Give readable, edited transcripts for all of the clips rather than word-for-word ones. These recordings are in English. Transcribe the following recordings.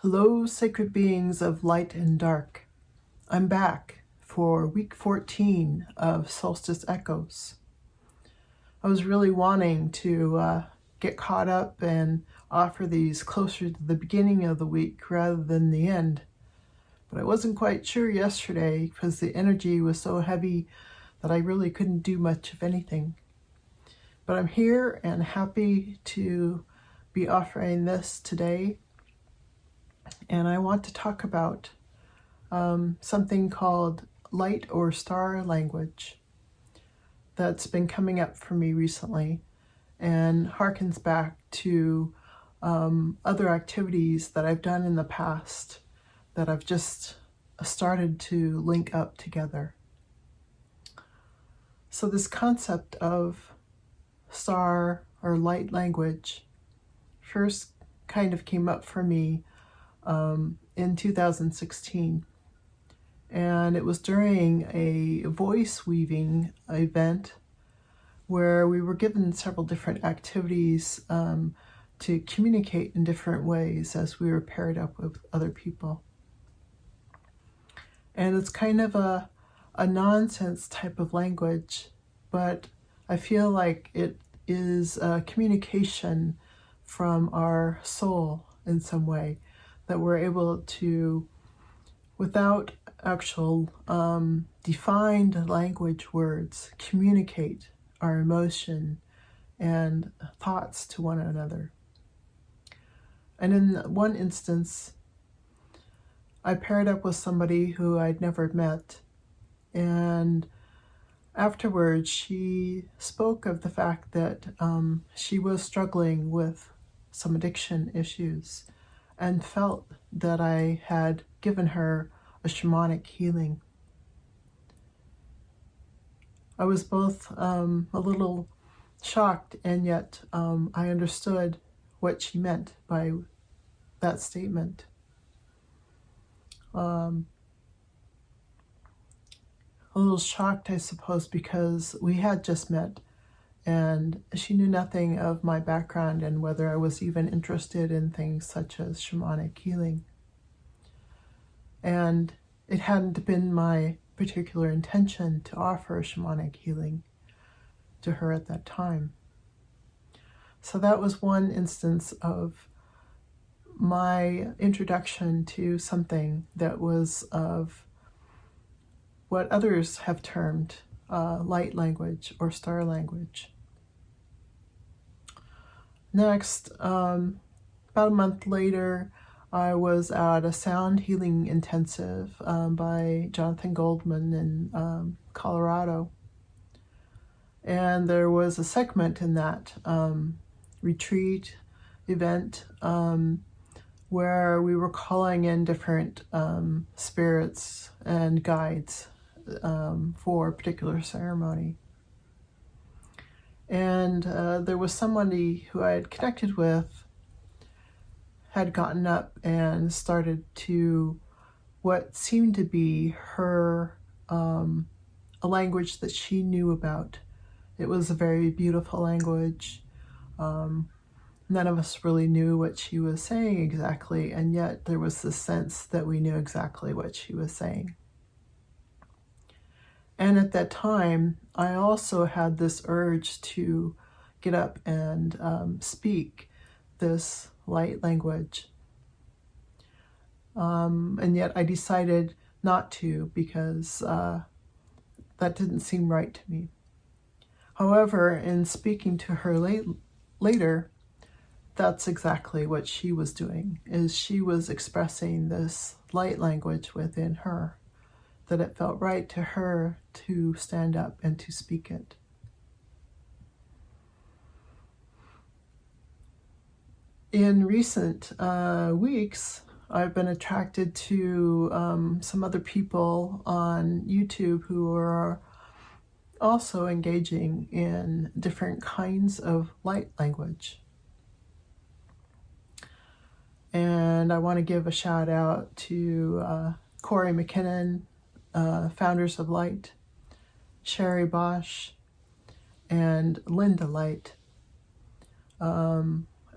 Hello, sacred beings of light and dark. I'm back for week 14 of Solstice Echoes. I was really wanting to get caught up and offer these closer to the beginning of the week rather than the end. But I wasn't quite sure yesterday because the energy was so heavy that I really couldn't do much of anything. But I'm here and happy to be offering this today. And I want to talk about something called light or star language that's been coming up for me recently and harkens back to other activities that I've done in the past that I've just started to link up together. So this concept of star or light language first kind of came up for me in 2016, and it was during a voice weaving event where we were given several different activities to communicate in different ways as we were paired up with other people. And it's kind of a nonsense type of language, but I feel like it is a communication from our soul in some way, that we're able to, without actual defined language words, communicate our emotion and thoughts to one another. And in one instance, I paired up with somebody who I'd never met, and afterwards she spoke of the fact that she was struggling with some addiction issues and felt that I had given her a shamanic healing. I was both a little shocked, and yet I understood what she meant by that statement. A little shocked, I suppose, because we had just met and she knew nothing of my background and whether I was even interested in things such as shamanic healing. And it hadn't been my particular intention to offer shamanic healing to her at that time. So that was one instance of my introduction to something that was of what others have termed light language or star language. Next, about a month later, I was at a sound healing intensive by Jonathan Goldman in Colorado. And there was a segment in that retreat event where we were calling in different spirits and guides for a particular ceremony. And there was somebody who I had connected with had gotten up and started to what seemed to be her a language that she knew about. It was a very beautiful language. None of us really knew what she was saying exactly, and yet there was this sense that we knew exactly what she was saying. And at that time, I also had this urge to get up and speak this light language. And yet I decided not to because that didn't seem right to me. However, in speaking to her later, that's exactly what she was doing, is she was expressing this light language within her, that it felt right to her to stand up and to speak it. In recent weeks, I've been attracted to some other people on YouTube who are also engaging in different kinds of light language. And I want to give a shout out to Corey McKinnon, Founders of Light, Sherry Bosch, and Linda Light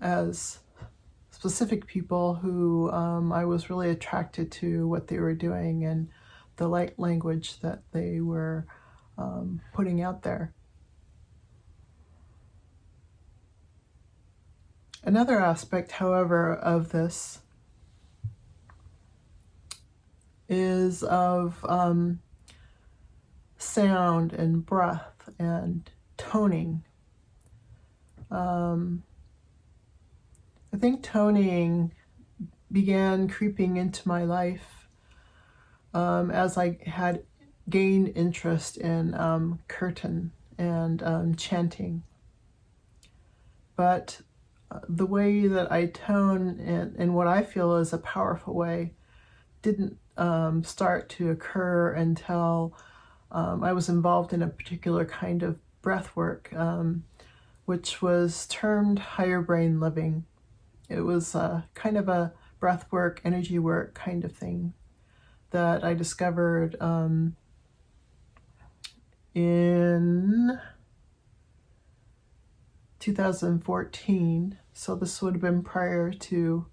as specific people who I was really attracted to what they were doing and the light language that they were putting out there. Another aspect, however, of this is of sound and breath and toning. I think toning began creeping into my life as I had gained interest in kirtan and chanting. But the way that I tone in what I feel is a powerful way didn't start to occur until I was involved in a particular kind of breath work, which was termed higher brain living. It was kind of a breath work, energy work kind of thing that I discovered in 2014. So this would have been prior to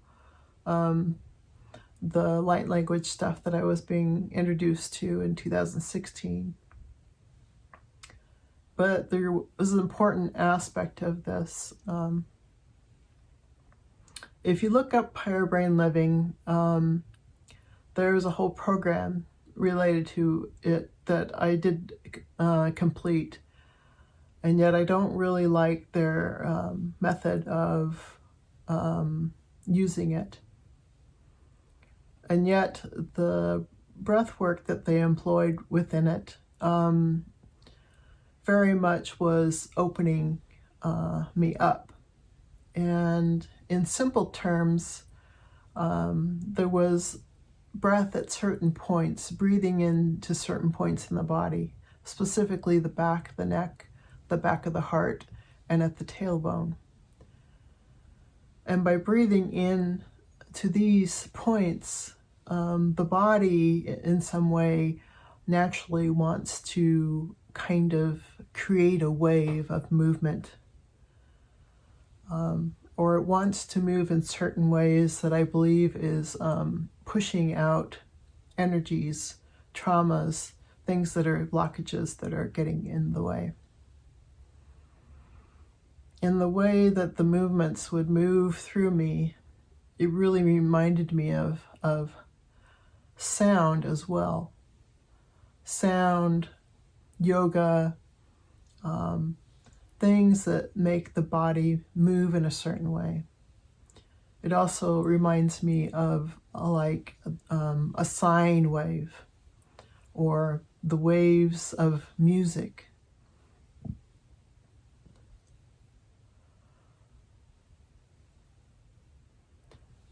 the light language stuff that I was being introduced to in 2016. But there was an important aspect of this. If you look up higher brain living, there's a whole program related to it that I did complete, and yet I don't really like their method of using it. And yet the breath work that they employed within it very much was opening me up. And in simple terms, there was breath at certain points, breathing into certain points in the body, specifically the back of the neck, the back of the heart, and at the tailbone. And by breathing in to these points, the body in some way naturally wants to kind of create a wave of movement, or it wants to move in certain ways that I believe is pushing out energies, traumas, things that are blockages that are getting in the way. In the way that the movements would move through me, it really reminded me of sound as well. Sound, yoga, things that make the body move in a certain way. It also reminds me of a sine wave or the waves of music.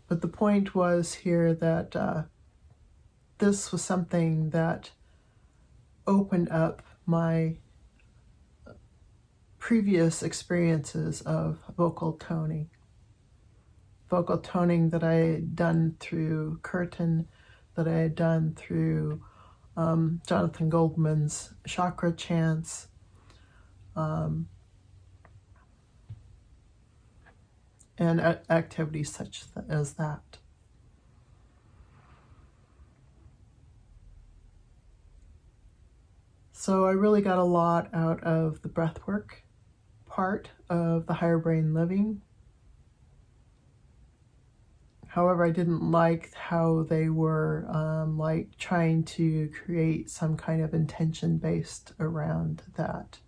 But the point was here that this was something that opened up my previous experiences of vocal toning. Vocal toning that I had done through kirtan, that I had done through Jonathan Goldman's chakra chants, and activities such as that. So I really got a lot out of the breathwork part of the higher brain living. However, I didn't like how they were trying to create some kind of intention based around that.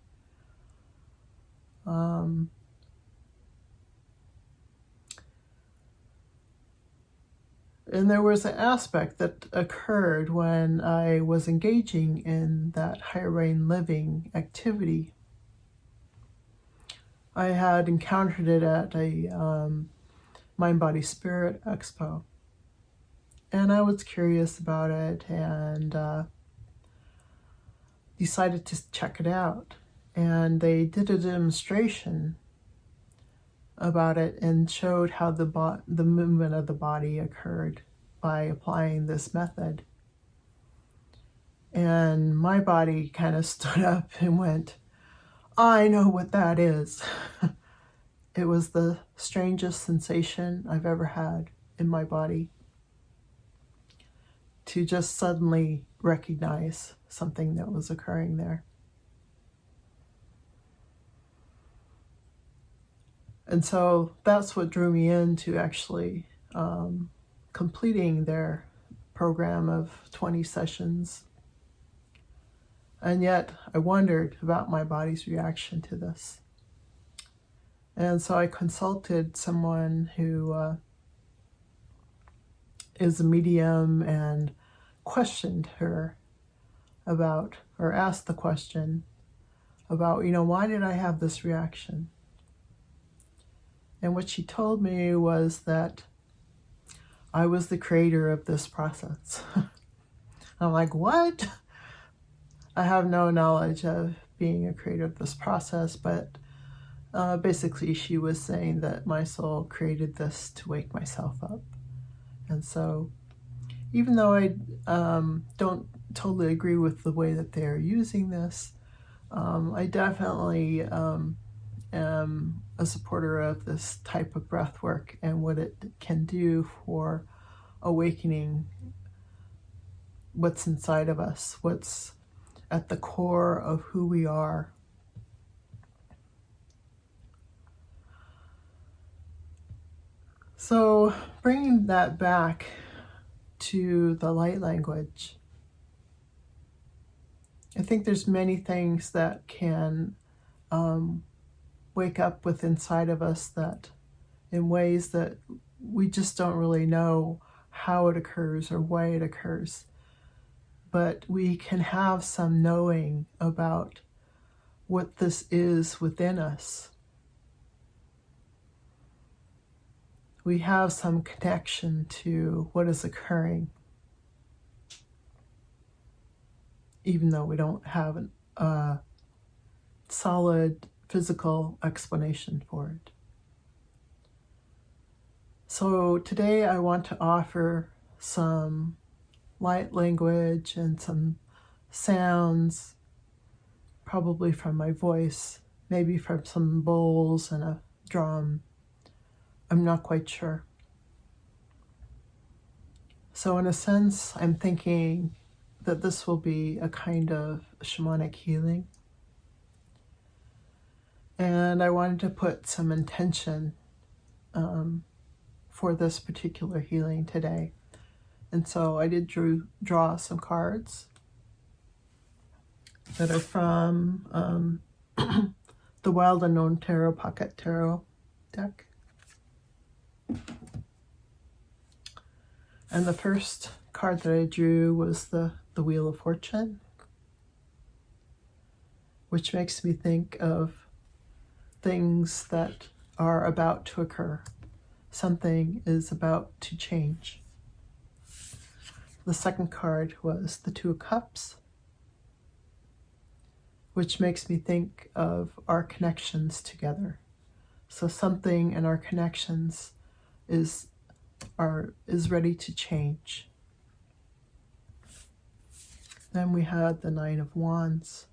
And there was an aspect that occurred when I was engaging in that higher brain living activity. I had encountered it at a Mind, Body, Spirit Expo. And I was curious about it and decided to check it out. And they did a demonstration about it and showed how the movement of the body occurred by applying this method. And my body kind of stood up and went, I know what that is. it was the strangest sensation I've ever had in my body to just suddenly recognize something that was occurring there. And so that's what drew me into actually completing their program of 20 sessions. And yet I wondered about my body's reaction to this. And so I consulted someone who is a medium and questioned her about, or asked the question about, why did I have this reaction? And what she told me was that I was the creator of this process. I'm like, what? I have no knowledge of being a creator of this process, but basically she was saying that my soul created this to wake myself up. And so even though I don't totally agree with the way that they're using this, I definitely am a supporter of this type of breath work and what it can do for awakening what's inside of us, what's at the core of who we are. So bringing that back to the light language, I think there's many things that can wake up with inside of us that in ways that we just don't really know how it occurs or why it occurs. But we can have some knowing about what this is within us. We have some connection to what is occurring, even though we don't have a solid physical explanation for it. So today I want to offer some light language and some sounds, probably from my voice, maybe from some bowls and a drum. I'm not quite sure. So in a sense, I'm thinking that this will be a kind of shamanic healing. And I wanted to put some intention for this particular healing today. And so I did draw some cards that are from the Wild Unknown Tarot Pocket Tarot deck. And the first card that I drew was the Wheel of Fortune, which makes me think of things that are about to occur. Something is about to change. The second card was the Two of Cups, which makes me think of our connections together. So something in our connections is ready to change. Then we had the Nine of Wands,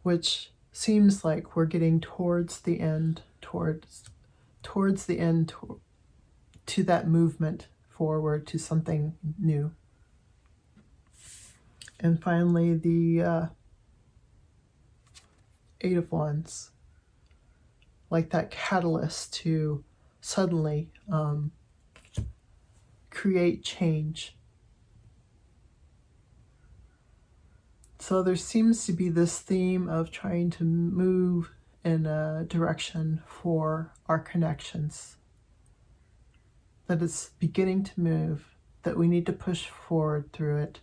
which seems like we're getting towards the end, to that movement forward to something new. And finally, the Eight of Wands, like that catalyst to suddenly create change. So there seems to be this theme of trying to move in a direction for our connections, that it's beginning to move, that we need to push forward through it,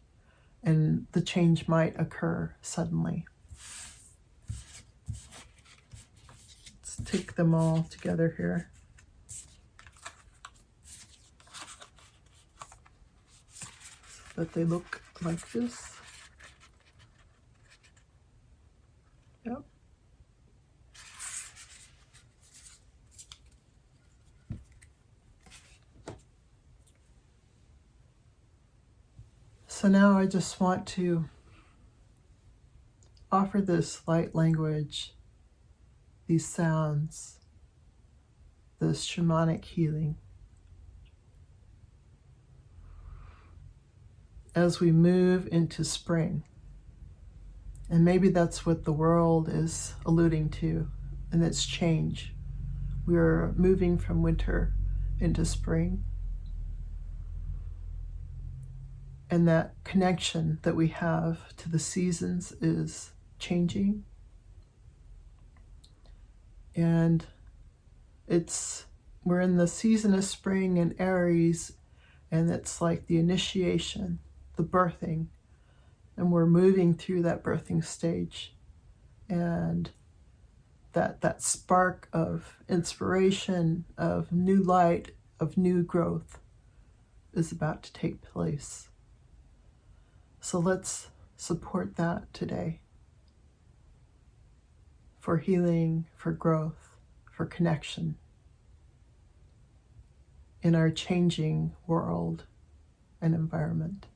and the change might occur suddenly. Let's take them all together here. So that they look like this. Yep. So now I just want to offer this light language these sounds, this shamanic healing, as we move into spring. And maybe that's what the world is alluding to, and it's change. We're moving from winter into spring. And that connection that we have to the seasons is changing. And we're in the season of spring and Aries, and it's like the initiation, the birthing, and we're moving through that birthing stage. And that spark of inspiration, of new light, of new growth is about to take place. So let's support that today for healing, for growth, for connection in our changing world and environment.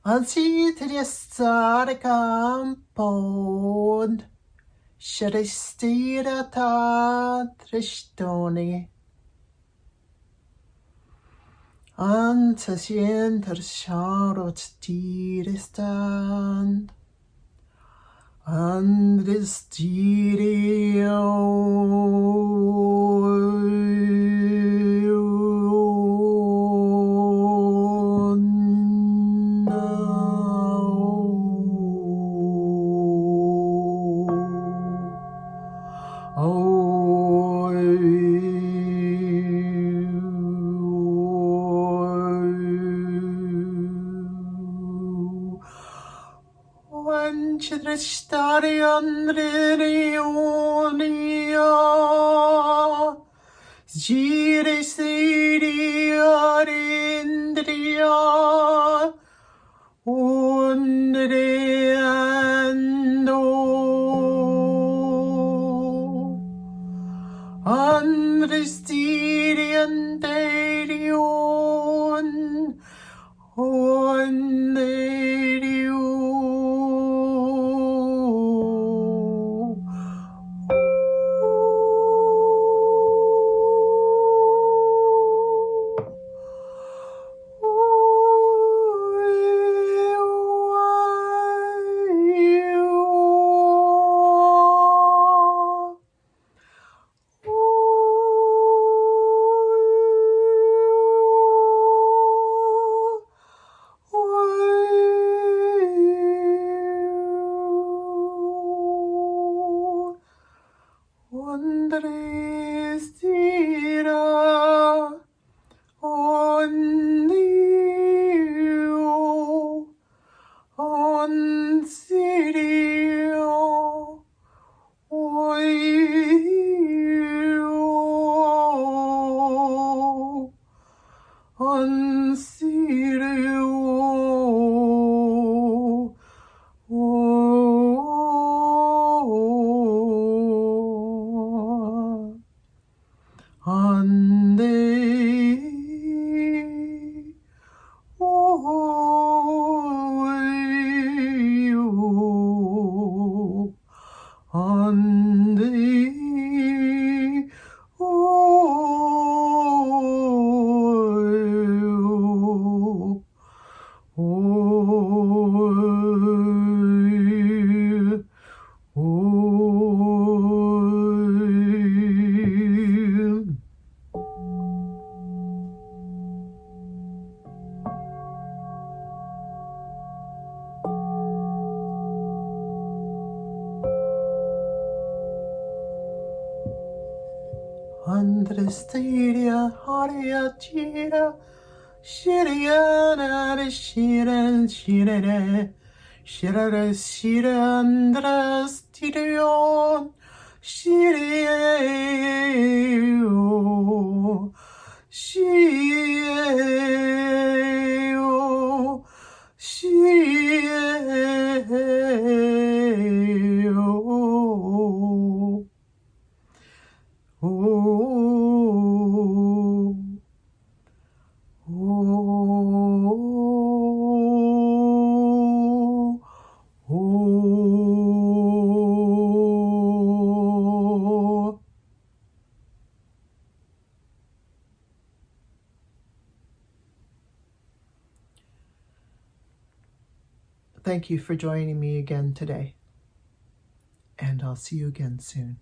Ansi triestare campod, scerestira ta tristoni. Anta sienter charot tirestan, andres Restare andrionia, gire siria rendria, undreando, andrestirianderion, Andrestiria haria tira, shiriana shiren shirere, shirere shire andrastirion, shirio, shirio, shirio. thank you for joining me again today. And I'll see you again soon.